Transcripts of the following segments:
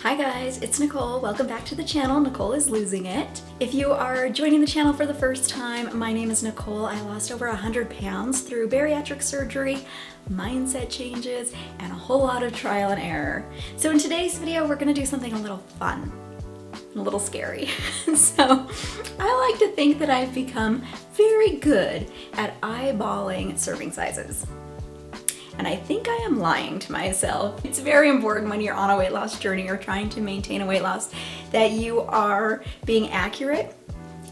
Hi guys, it's Nicole. Welcome back to the channel. Nicole is losing it. If you are joining the channel for the first time, my name is Nicole. I lost over 100 pounds through bariatric surgery, mindset changes, and a whole lot of trial and error. So in today's video, we're gonna do something a little fun, a little scary. So I like to think that I've become very good at eyeballing serving sizes. And I think I am lying to myself. It's very important when you're on a weight loss journey or trying to maintain a weight loss that you are being accurate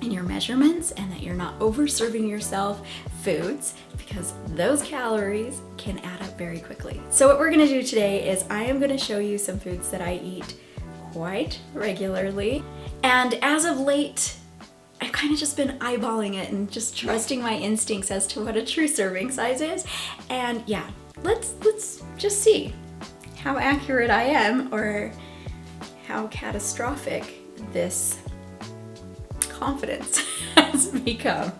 in your measurements and that you're not over-serving yourself foods, because those calories can add up very quickly. So what we're gonna do today is I am gonna show you some foods that I eat quite regularly. And as of late, I've kind of just been eyeballing it and just trusting my instincts as to what a true serving size is. And yeah, let's just see how accurate I am or how catastrophic this confidence has become.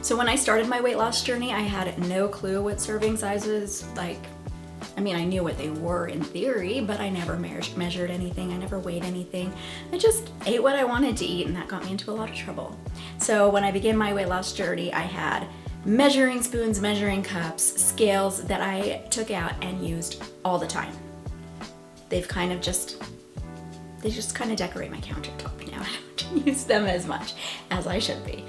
So when I started my weight loss journey, I had no clue what serving sizes, I knew what they were in theory, but I never measured anything. I never weighed anything. I just ate what I wanted to eat, and that got me into a lot of trouble. So when I began my weight loss journey, I had measuring spoons, measuring cups, scales that I took out and used all the time. They just kind of decorate my countertop now. I don't use them as much as I should be.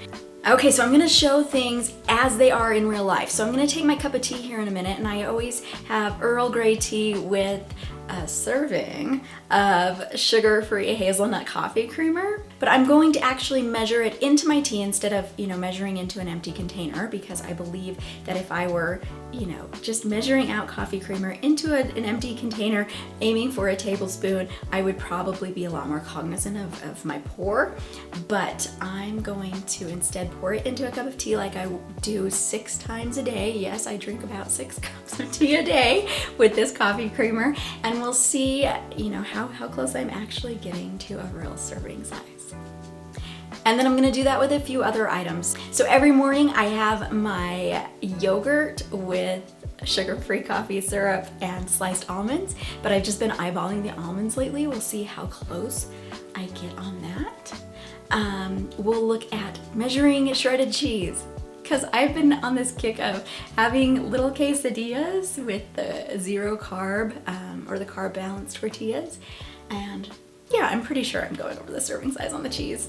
Okay, so I'm gonna show things as they are in real life. So I'm gonna take my cup of tea here in a minute, and I always have Earl Grey tea with a serving of sugar-free hazelnut coffee creamer. But I'm going to actually measure it into my tea instead of, measuring into an empty container, because I believe that if I were, just measuring out coffee creamer into an empty container, aiming for a tablespoon, I would probably be a lot more cognizant of my pour. But I'm going to instead pour it into a cup of tea like I do 6 times a day. Yes, I drink about 6 cups of tea a day with this coffee creamer, and we'll see, how close I'm actually getting to a real serving size. And then I'm gonna do that with a few other items. So every morning I have my yogurt with sugar-free coffee syrup and sliced almonds, but I've just been eyeballing the almonds lately. We'll see how close I get on that. We'll look at measuring shredded cheese, because I've been on this kick of having little quesadillas with the zero carb or the carb balanced tortillas. And yeah, I'm pretty sure I'm going over the serving size on the cheese.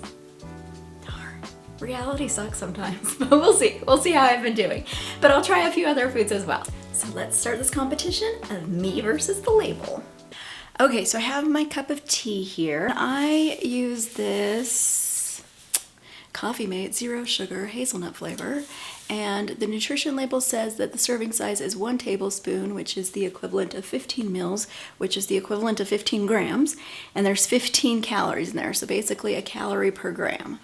Darn, reality sucks sometimes, but we'll see. We'll see how I've been doing. But I'll try a few other foods as well. So let's start this competition of me versus the label. Okay, so I have my cup of tea here. I use this Coffee Mate Zero Sugar Hazelnut flavor, and the nutrition label says that the serving size is 1 tablespoon, which is the equivalent of 15 mils, which is the equivalent of 15 grams, and there's 15 calories in there, so basically a calorie per gram.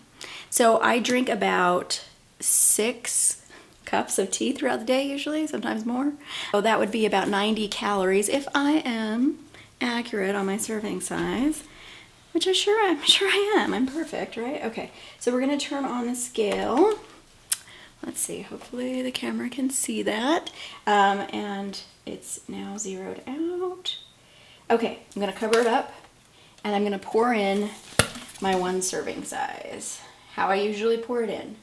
So I drink about 6 cups of tea throughout the day usually, sometimes more. So that would be about 90 calories if I am accurate on my serving size. Which I'm sure I am. I'm perfect, right? Okay, so we're gonna turn on the scale. Let's see, hopefully the camera can see that. And it's now zeroed out. Okay, I'm gonna cover it up, and I'm gonna pour in my 1 serving size. How I usually pour it in.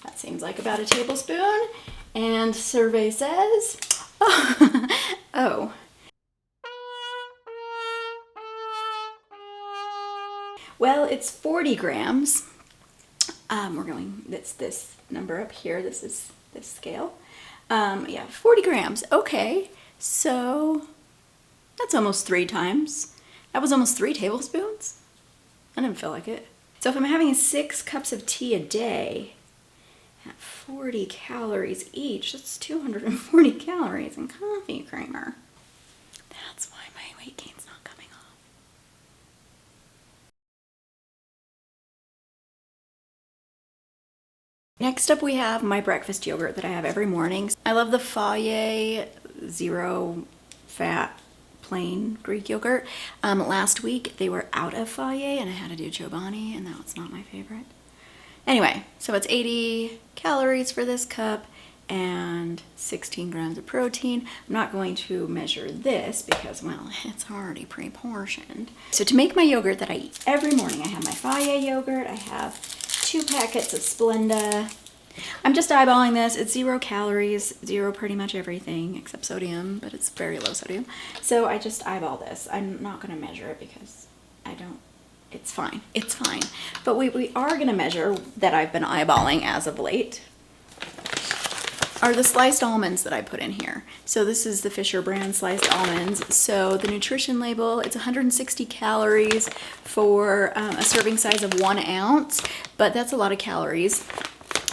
That seems like about a tablespoon. And survey says, oh. Well, it's 40 grams. It's this number up here. This is this scale. Yeah, 40 grams. Okay, so that's almost 3 times. That was almost 3 tablespoons. I didn't feel like it. So if I'm having 6 cups of tea a day at 40 calories each, that's 240 calories in coffee creamer. That's why my weight gain's not coming off. Next up we have my breakfast yogurt that I have every morning. I love the Fage zero fat plain Greek yogurt. Last week they were out of Fage and I had to do Chobani, and now it's not my favorite. Anyway, so it's 80 calories for this cup and 16 grams of protein. I'm not going to measure this because, well, it's already pre-portioned. So to make my yogurt that I eat every morning, I have my Faye yogurt, I have 2 packets of Splenda. I'm just eyeballing this. It's 0 calories, 0 pretty much everything except sodium, but it's very low sodium. So I just eyeball this. I'm not going to measure it because I don't, it's fine. It's fine. But we are going to measure that I've been eyeballing as of late are the sliced almonds that I put in here. So this is the Fisher brand sliced almonds. So the nutrition label, it's 160 calories for a serving size of 1 ounce, but that's a lot of calories,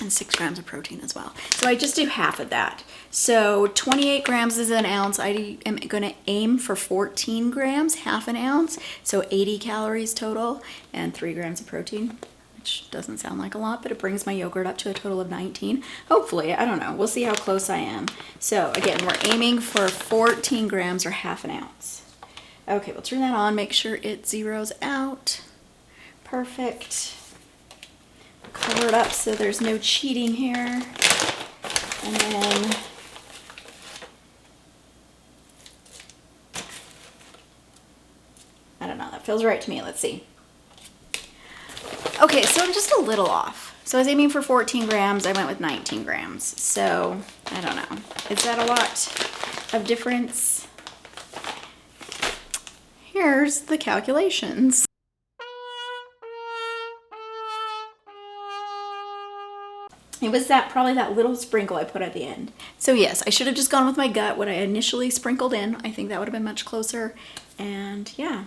and 6 grams of protein as well. So I just do half of that. So 28 grams is an ounce. I am gonna aim for 14 grams, half an ounce. So 80 calories total and 3 grams of protein, which doesn't sound like a lot, but it brings my yogurt up to a total of 19. Hopefully, I don't know. We'll see how close I am. So again, we're aiming for 14 grams or half an ounce. Okay, we'll turn that on, make sure it zeroes out. Perfect. Cover it up so there's no cheating here. And then I don't know, that feels right to me. Let's see. Okay, so I'm just a little off. So I was aiming for 14 grams. I went with 19 grams. So I don't know. Is that a lot of difference? Here's the calculations. It was probably that little sprinkle I put at the end. So yes, I should have just gone with my gut, what I initially sprinkled in. I think that would have been much closer. And yeah.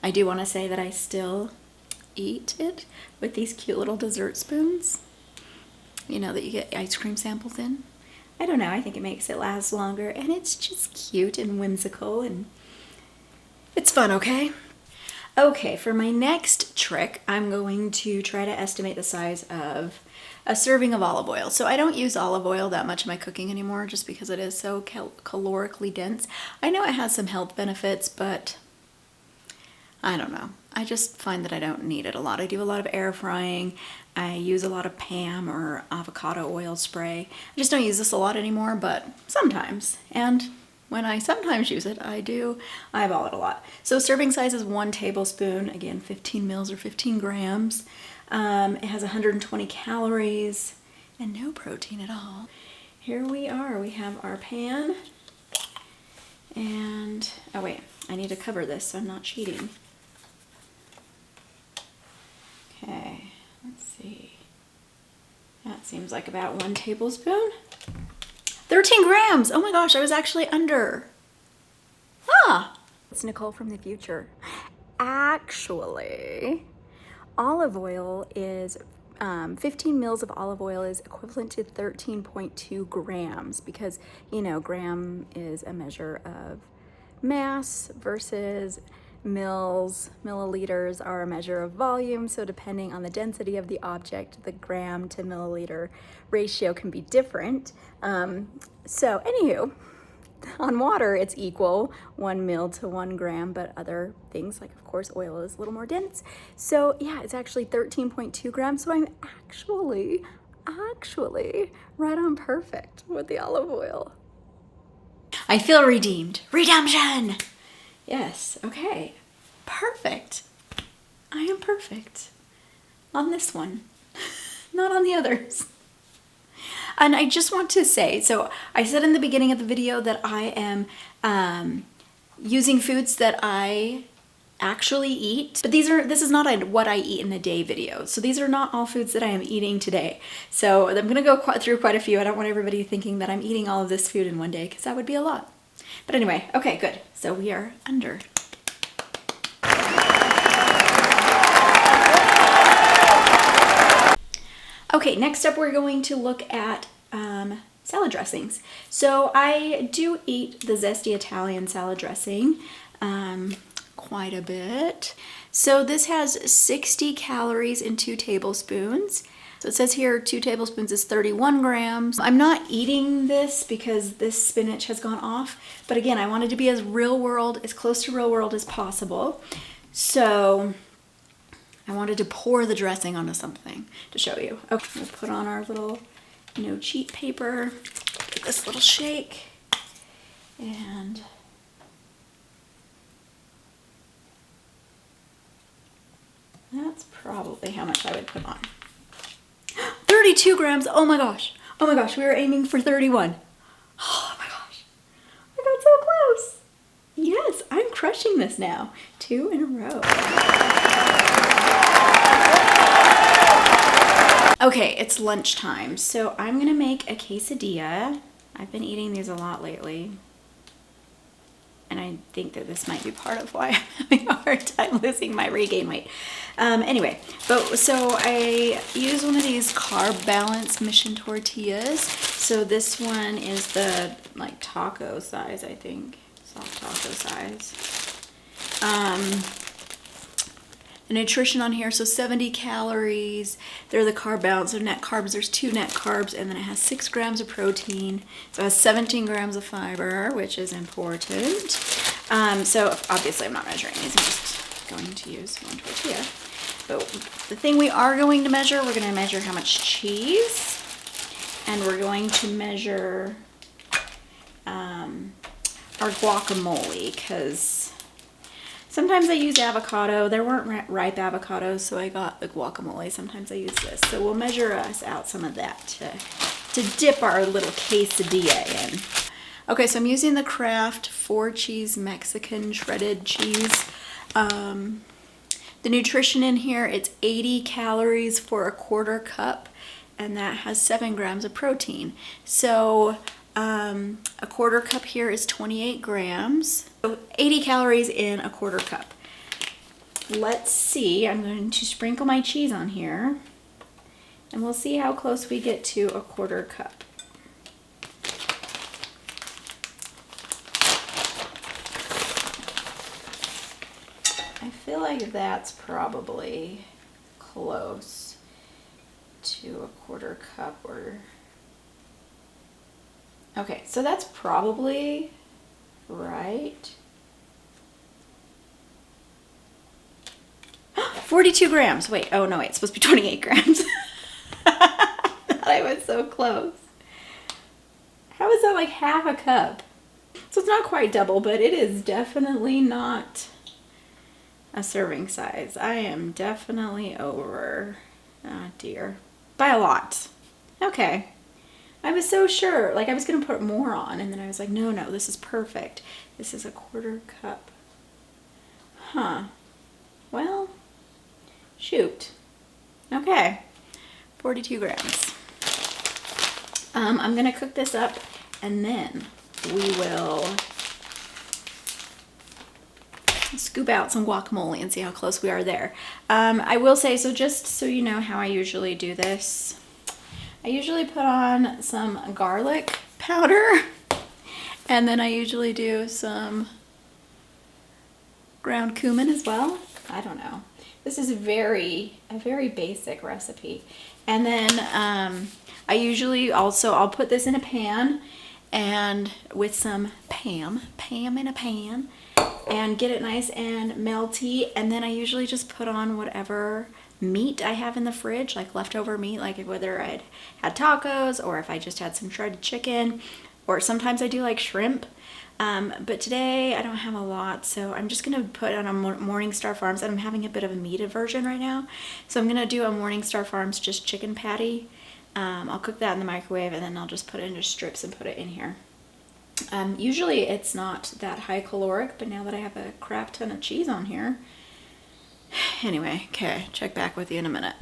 I do want to say that I still eat it with these cute little dessert spoons, you know, that you get ice cream samples in. I don't know, I think it makes it last longer, and it's just cute and whimsical, and it's fun, okay? Okay, for my next trick, I'm going to try to estimate the size of a serving of olive oil. So I don't use olive oil that much in my cooking anymore just because it is so calorically dense. I know it has some health benefits, but I don't know. I just find that I don't need it a lot. I do a lot of air frying. I use a lot of Pam or avocado oil spray. I just don't use this a lot anymore, but sometimes. And when I sometimes use it, I do eyeball it a lot. So serving size is 1 tablespoon. Again, 15 mils or 15 grams. It has 120 calories and no protein at all. Here we are. We have our pan. And, oh wait, I need to cover this so I'm not cheating. Okay, let's see. That seems like about 1 tablespoon. 13 grams! Oh my gosh, I was actually under. Ah! It's Nicole from the future. Actually, olive oil is, 15 mils of olive oil is equivalent to 13.2 grams because, you know, gram is a measure of mass versus mils. Milliliters are a measure of volume, so depending on the density of the object, the gram to milliliter ratio can be different. So anywho, on water it's equal 1 mil to 1 gram, but other things like, of course, oil is a little more dense. So yeah, it's actually 13.2 grams, so I'm actually right on perfect with the olive oil. I feel redeemed. Redemption! Yes, okay, perfect. I am perfect on this one, not on the others. And I just want to say, so I said in the beginning of the video that I am using foods that I actually eat, but this is not a what I eat in a day video. So these are not all foods that I am eating today. So I'm gonna go through quite a few. I don't want everybody thinking that I'm eating all of this food in one day because that would be a lot. But anyway, okay, good. So we are under. Okay, next up we're going to look at salad dressings. So I do eat the zesty Italian salad dressing quite a bit. So this has 60 calories in 2 tablespoons. So it says here 2 tablespoons is 31 grams. I'm not eating this because this spinach has gone off, but again, I wanted to be as real world, as close to real world as possible. So I wanted to pour the dressing onto something to show you. Okay, we'll put on our little no cheat paper, give this little shake, and that's probably how much I would put on. 32 grams, oh my gosh. Oh my gosh, we were aiming for 31. Oh my gosh, I got so close. Yes, I'm crushing this now. 2 in a row. Okay, it's lunchtime, so I'm gonna make a quesadilla. I've been eating these a lot lately, and I think that this might be part of why I'm having a hard time losing my regain weight. Anyway, so I use one of these carb balance mission tortillas. So this one is the like taco size, I think, soft taco size. The nutrition on here, so 70 calories. They're the carb balance. So net carbs, there's 2 net carbs, and then it has 6 grams of protein. So it has 17 grams of fiber, which is important. So obviously I'm not measuring these, I'm just going to use one tortilla. But the thing we are going to measure, we're going to measure how much cheese, and we're going to measure our guacamole, because sometimes I use avocado. There weren't ripe avocados, so I got the guacamole. Sometimes I use this. So we'll measure us out some of that to dip our little quesadilla in. Okay, so I'm using the Kraft 4-cheese Mexican shredded cheese. The nutrition in here, it's 80 calories for a 1/4 cup, and that has 7 grams of protein. So a 1/4 cup here is 28 grams. So 80 calories in a 1/4 cup. Let's see, I'm going to sprinkle my cheese on here, and we'll see how close we get to a 1/4 cup. I feel like that's probably close to a 1/4 cup, or okay, so that's probably right. 42 grams. Wait, oh no, wait, it's supposed to be 28 grams. I was so close. How is that like half a cup? So it's not quite double, but it is definitely not a serving size. I am definitely over. Oh dear. By a lot. Okay. I was so sure, like I was gonna put more on, and then I was like, no, this is perfect. This is a 1/4 cup. Huh. Well, shoot. Okay. 42 grams. I'm gonna cook this up, and then we will scoop out some guacamole and see how close we are there. I will say, so just so you know how I usually do this, I usually put on some garlic powder, and then I usually do some ground cumin as well. I don't know. This is a very basic recipe. And then I usually also, I'll put this in a pan, and with some Pam in a pan, and get it nice and melty. And then I usually just put on whatever meat I have in the fridge, like leftover meat, like whether I'd had tacos or if I just had some shredded chicken, or sometimes I do like shrimp. But today I don't have a lot, so I'm just gonna put on a Morningstar Farms, and I'm having a bit of a meated version right now. So I'm gonna do a Morningstar Farms just chicken patty. I'll cook that in the microwave, and then I'll just put it into strips and put it in here. Usually it's not that high caloric, but now that I have a crap ton of cheese on here. Anyway, okay, check back with you in a minute.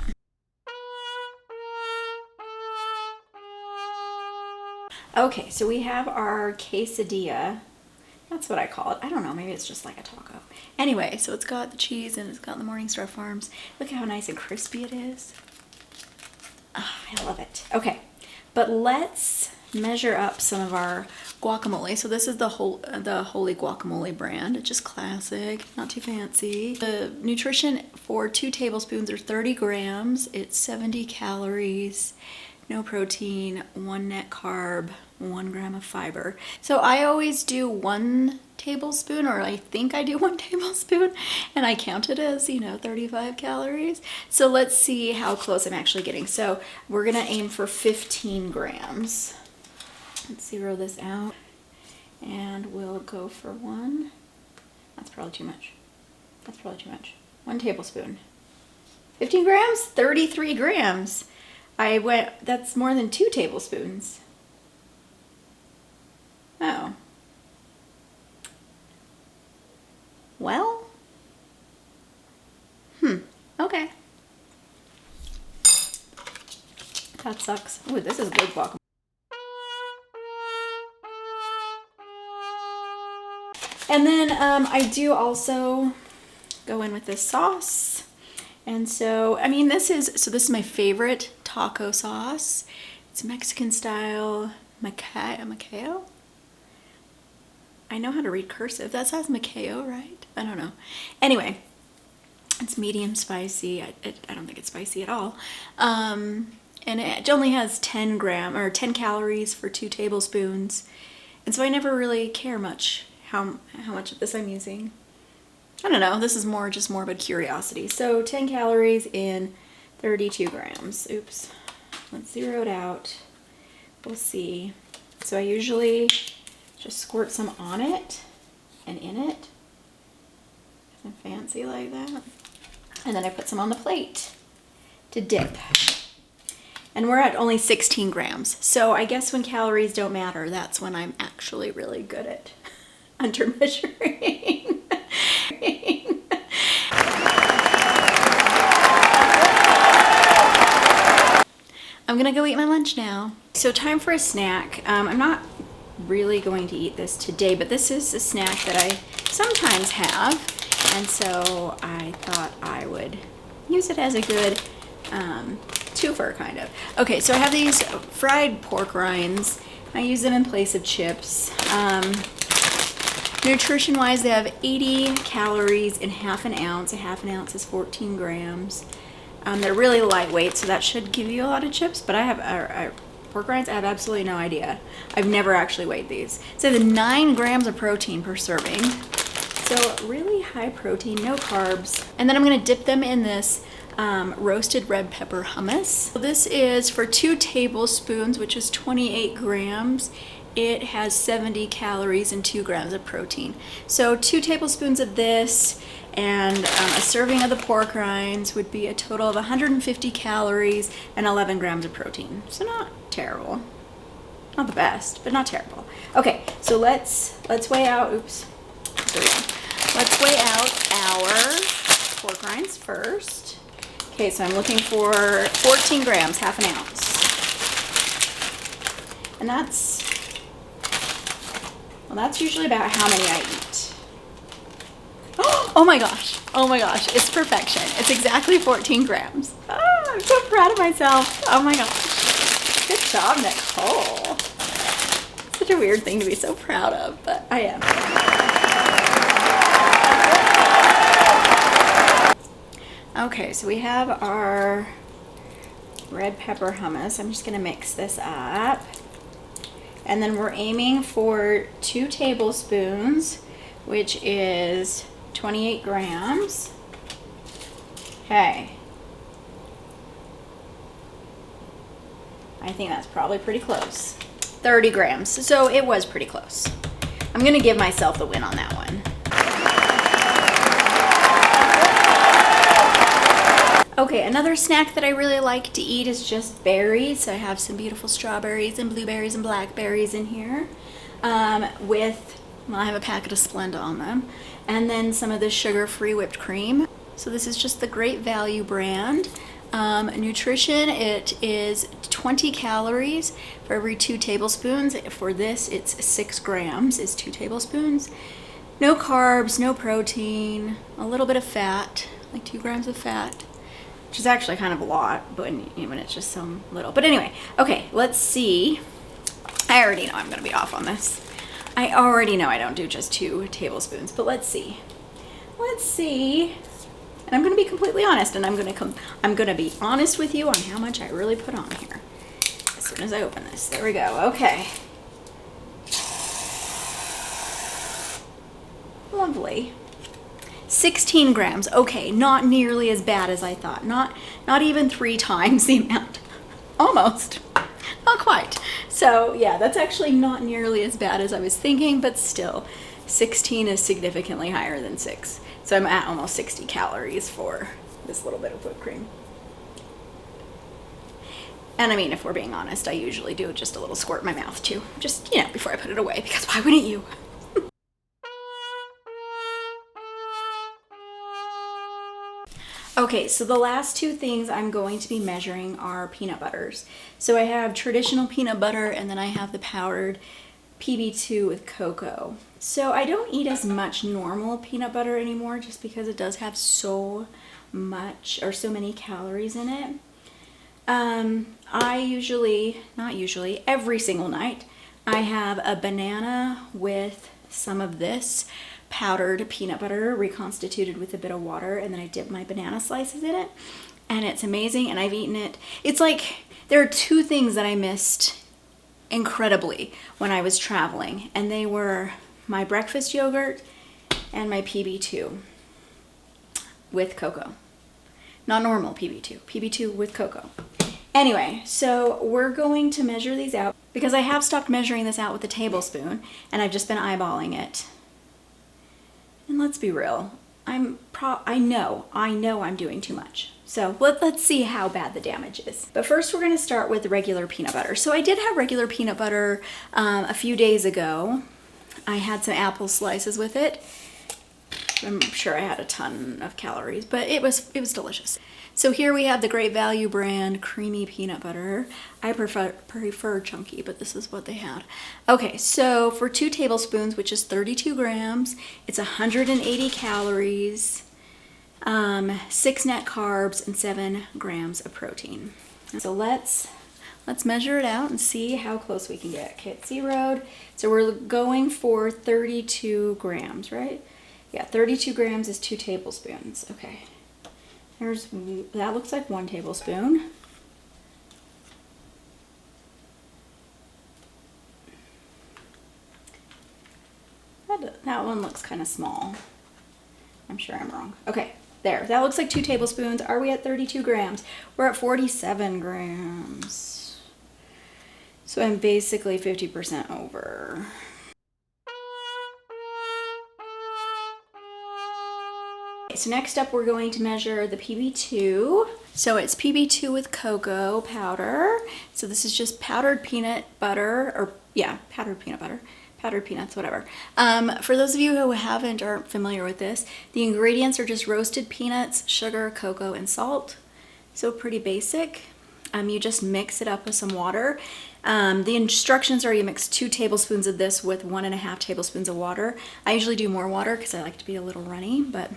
Okay, so we have our quesadilla. That's what I call it. I don't know, maybe it's just like a taco. Anyway, so it's got the cheese and it's got the Morningstar Farms. Look how nice and crispy it is. Oh, I love it. Okay, but let's measure up some of our guacamole. So this is the Holy Guacamole brand. It's just classic, not too fancy. The nutrition for 2 tablespoons are 30 grams. It's 70 calories, no protein, 1 net carb, 1 gram of fiber. So I always do 1 tablespoon, or I think I do 1 tablespoon, and I count it as, you know, 35 calories. So let's see how close I'm actually getting. So we're gonna aim for 15 grams. Let's zero this out, and we'll go for 1. That's probably too much. That's probably too much. 1 tablespoon. 15 grams? 33 grams. That's more than 2 tablespoons. Oh. Well. Okay. That sucks. Ooh, this is good guacamole. And then I do also go in with this sauce. And so, I mean, this is my favorite taco sauce. It's Mexican style Macayo. I know how to read cursive. That says Macayo, right? I don't know. Anyway, it's medium spicy. I don't think it's spicy at all. And it only has 10 calories for 2 tablespoons. And so I never really care much how much of this I'm using. I don't know, this is just more of a curiosity. So 10 calories in 32 grams. Oops, let's zero it out. We'll see. So I usually just squirt some on it and in it. I'm fancy like that. And then I put some on the plate to dip. And we're at only 16 grams. So I guess when calories don't matter, that's when I'm actually really good at under measuring. I'm gonna go eat my lunch now. So time for a snack. I'm not really going to eat this today, but this is a snack that I sometimes have. And so I thought I would use it as a good twofer, kind of. Okay, so I have these fried pork rinds. I use them in place of chips. Nutrition-wise, they have 80 calories in half an ounce. A half an ounce is 14 grams. They're really lightweight, so that should give you a lot of chips, but I have pork rinds, I have absolutely no idea. I've never actually weighed these. So the 9 grams of protein per serving. So really high protein, no carbs. And then I'm gonna dip them in this roasted red pepper hummus. So this is for 2 tablespoons, which is 28 grams. It has 70 calories and 2 grams of protein. So 2 tablespoons of this and a serving of the pork rinds would be a total of 150 calories and 11 grams of protein. So not terrible. Not the best, but not terrible. Okay, so let's weigh out, oops, there we go. Let's weigh out our pork rinds first. Okay, so I'm looking for 14 grams, half an ounce. And that's usually about how many I eat. Oh my gosh, it's perfection. It's exactly 14 grams. Oh, I'm so proud of myself. Oh my gosh. Good job, Nicole. Such a weird thing to be so proud of, but I am. Okay, so we have our red pepper hummus. I'm just gonna mix this up. And then we're aiming for 2 tablespoons, which is 28 grams. Okay. I think that's probably pretty close. 30 grams, so it was pretty close. I'm gonna give myself the win on that one. Okay, another snack that I really like to eat is just berries. I have some beautiful strawberries and blueberries and blackberries in here I have a packet of Splenda on them. And then some of this sugar-free whipped cream. So this is just the Great Value brand. Nutrition, it is 20 calories for every 2 tablespoons. For this, it's 6 grams is 2 tablespoons. No carbs, no protein, a little bit of fat, like 2 grams of fat. Which is actually kind of a lot, but when it's just so little. But anyway, okay, let's see. I already know I'm gonna be off on this. I already know I don't do just 2 tablespoons, but let's see. Let's see. And I'm gonna be completely honest, and I'm gonna be honest with you on how much I really put on here. As soon as I open this, there we go, okay. Lovely. 16 grams. Okay, not nearly as bad as I thought. Not even 3 times the amount. Almost. Not quite. So yeah, that's actually not nearly as bad as I was thinking, but still, 16 is significantly higher than 6. So I'm at almost 60 calories for this little bit of whipped cream. And I mean, if we're being honest, I usually do just a little squirt in my mouth too. Just, you know, before I put it away, because why wouldn't you? Okay, so the last 2 things I'm going to be measuring are peanut butters. So I have traditional peanut butter, and then I have the powdered PB2 with cocoa. So I don't eat as much normal peanut butter anymore just because it does have so much or so many calories in it. Every single night, I have a banana with some of this powdered peanut butter reconstituted with a bit of water, and then I dip my banana slices in it, and it's amazing, and I've eaten it. It's like there are 2 things that I missed incredibly when I was traveling, and they were my breakfast yogurt and my PB2 with cocoa. Not normal PB2, PB2 with cocoa. Anyway, so we're going to measure these out because I have stopped measuring this out with a tablespoon, and I've just been eyeballing it. And let's be real, I know I'm doing too much. So let's see how bad the damage is. But first we're gonna start with regular peanut butter. So I did have regular peanut butter a few days ago. I had some apple slices with it. I'm sure I had a ton of calories, but it was delicious. So here we have the Great Value brand creamy peanut butter. I prefer chunky, but this is what they had. Okay, so for 2 tablespoons, which is 32 grams, it's 180 calories, 6 net carbs, and 7 grams of protein. So let's measure it out and see how close we can get. Okay, it's zeroed. So we're going for 32 grams, right? Yeah, 32 grams is 2 tablespoons. Okay. That looks like 1 tablespoon. That one looks kind of small. I'm sure I'm wrong. Okay, there. That looks like 2 tablespoons. Are we at 32 grams? We're at 47 grams. So I'm basically 50% over. So next up we're going to measure the PB2. So it's PB2 with cocoa powder. So this is just powdered peanut butter, or yeah, powdered peanut butter, powdered peanuts, whatever. For those of you who aren't familiar with this, the ingredients are just roasted peanuts, sugar, cocoa, and salt. So pretty basic. You just mix it up with some water. The instructions are you mix 2 tablespoons of this with 1.5 tablespoons of water. I usually do more water because I like to be a little runny, but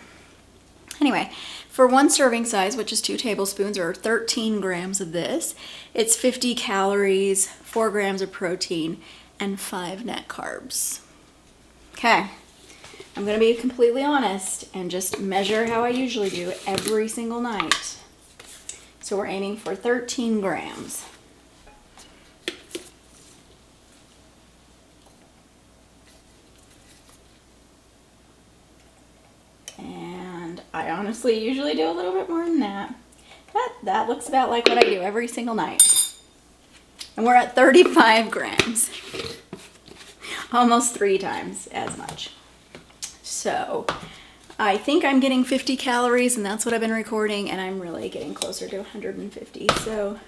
anyway, for 1 serving size, which is 2 tablespoons or 13 grams of this, it's 50 calories, 4 grams of protein, and 5 net carbs. Okay, I'm gonna be completely honest and just measure how I usually do every single night. So we're aiming for 13 grams. I honestly usually do a little bit more than that. But that looks about like what I do every single night. And we're at 35 grams. Almost 3 times as much. So I think I'm getting 50 calories, and that's what I've been recording, and I'm really getting closer to 150. So,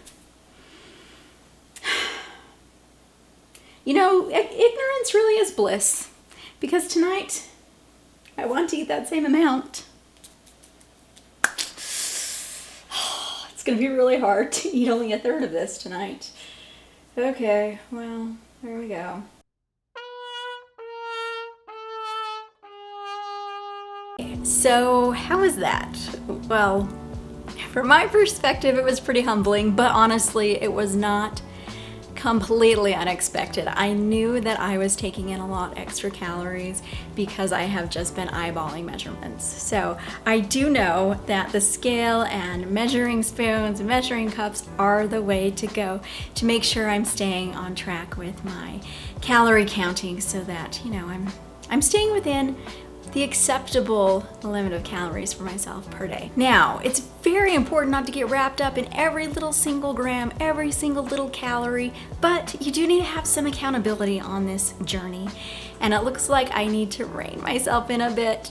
you know, ignorance really is bliss. Because tonight, I want to eat that same amount. It's gonna be really hard to eat only 1/3 of this tonight. Okay, well, there we go. So how was that? Well, from my perspective, it was pretty humbling, but honestly, it was not completely unexpected. I knew that I was taking in a lot extra calories because I have just been eyeballing measurements. So I do know that the scale and measuring spoons and measuring cups are the way to go to make sure I'm staying on track with my calorie counting so that, you know, I'm staying within the acceptable limit of calories for myself per day. Now, it's very important not to get wrapped up in every little single gram, every single little calorie, but you do need to have some accountability on this journey. And it looks like I need to rein myself in a bit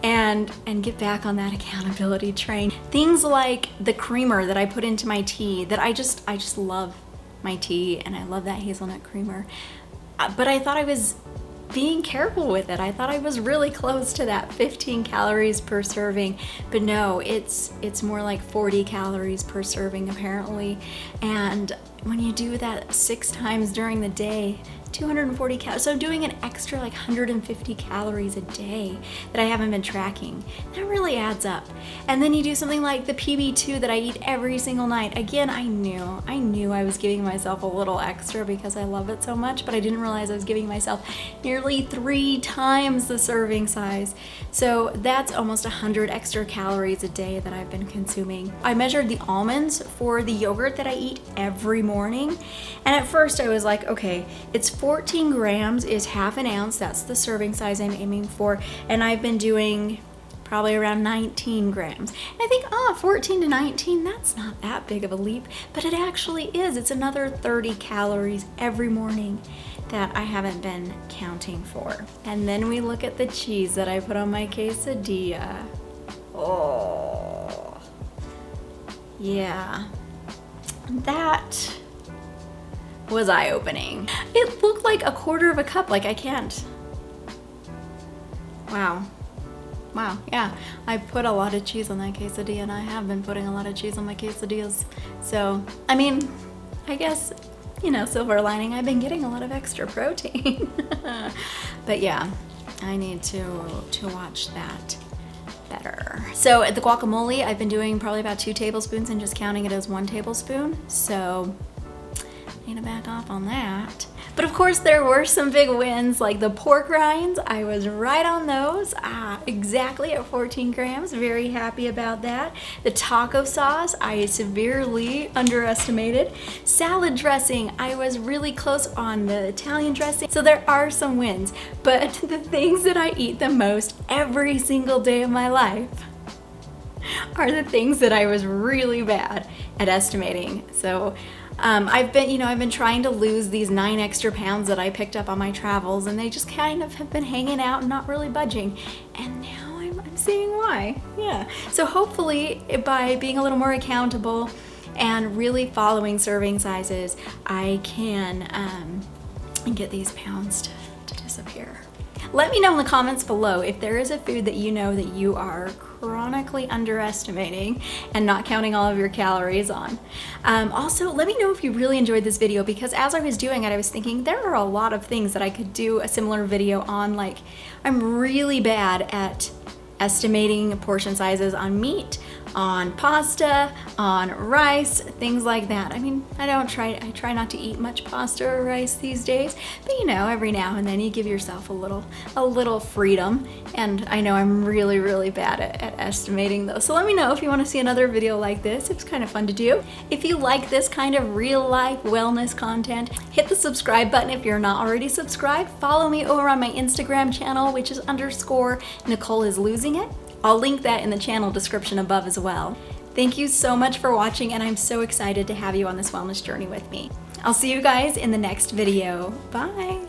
and get back on that accountability train. Things like the creamer that I put into my tea, that I just love my tea, and I love that hazelnut creamer. But I thought I was being careful with it. I thought I was really close to that 15 calories per serving, but no, it's more like 40 calories per serving apparently. And when you do that 6 times during the day, 240 calories. So I'm doing an extra like 150 calories a day that I haven't been tracking. That really adds up. And then you do something like the PB2 that I eat every single night. Again, I knew I was giving myself a little extra because I love it so much, but I didn't realize I was giving myself nearly 3 times the serving size. So that's almost 100 extra calories a day that I've been consuming. I measured the almonds for the yogurt that I eat every morning. And at first I was like, okay, it's 14 grams is half an ounce. That's the serving size I'm aiming for. And I've been doing probably around 19 grams. And I think, 14 to 19, that's not that big of a leap, but it actually is. It's another 30 calories every morning that I haven't been counting for. And then we look at the cheese that I put on my quesadilla. Oh, yeah, that was eye-opening. It looked like a quarter of a cup, like I can't. Wow, yeah. I put a lot of cheese on that quesadilla, and I have been putting a lot of cheese on my quesadillas. So, I mean, I guess, you know, silver lining, I've been getting a lot of extra protein. But yeah, I need to watch that better. So at the guacamole, I've been doing probably about 2 tablespoons and just counting it as 1 tablespoon. So need to back off on that. But of course there were some big wins, like the pork rinds. I was right on those, exactly at 14 grams. Very happy about that. The taco sauce, I severely underestimated. Salad dressing, I was really close on the Italian dressing. So there are some wins, but the things that I eat the most every single day of my life are the things that I was really bad at estimating. So I've been trying to lose these 9 extra pounds that I picked up on my travels, and they just kind of have been hanging out and not really budging. And now I'm seeing why. Yeah. So hopefully by being a little more accountable and really following serving sizes, I can get these pounds to disappear. Let me know in the comments below if there is a food that you know that you are chronically underestimating and not counting all of your calories on. Also, let me know if you really enjoyed this video, because as I was doing it, I was thinking there are a lot of things that I could do a similar video on. Like, I'm really bad at estimating portion sizes on meat, on pasta, on rice, things like that. I mean, I try not to eat much pasta or rice these days, but you know, every now and then you give yourself a little freedom. And I know I'm really bad at estimating those. So let me know if you want to see another video like this. It was kind of fun to do. If you like this kind of real life wellness content, hit the subscribe button if you're not already subscribed. Follow me over on my Instagram channel, which is _NicoleIsLosingIt. I'll link that in the channel description above as well. Thank you so much for watching, and I'm so excited to have you on this wellness journey with me. I'll see you guys in the next video. Bye.